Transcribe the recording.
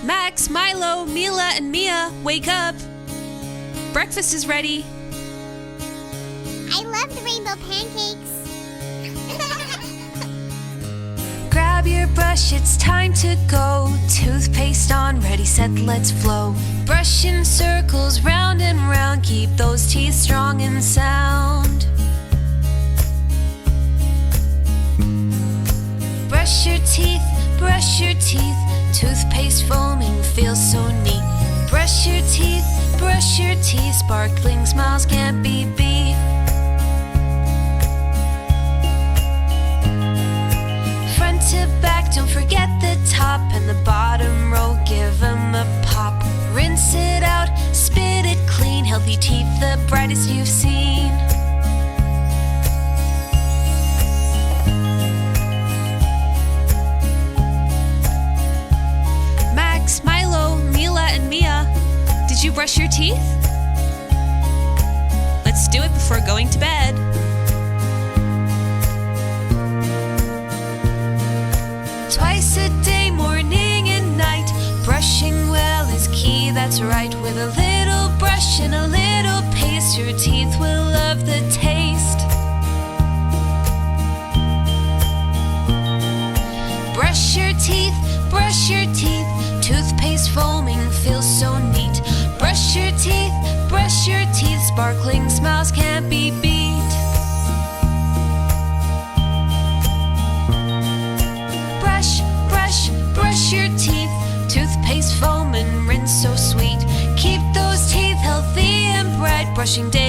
Max, Milo, Mila, and Mia, wake up! Breakfast is ready. I love the rainbow pancakes. Grab your brush, it's time to go. Toothpaste on, ready, set, let's flow. Brush in circles, round and round. Keep those teeth strong and sound. Brush your teeth, brush your teeth. Toothpaste foaming feels so neat. Brush your teeth, sparkling smiles can't be beat. Front to back, don't forget the top and the bottom row, give 'em a pop. Rinse it out, spit it clean, healthy teeth, the brightest you've seen. Max, Milo, Mila, and Mia, did you brush your teeth? Let's do it before going to bed. Twice a day, morning and night. Brushing well is key, that's right. With a little brush and a little paste, your teeth will love the taste. Brush your teeth, brush your teeth. Toothpaste foaming feels so neat. Brush your teeth, sparkling smiles can't be beat. Brush, brush, brush your teeth. Toothpaste foam and rinse so sweet. Keep those teeth healthy and bright. Brushing day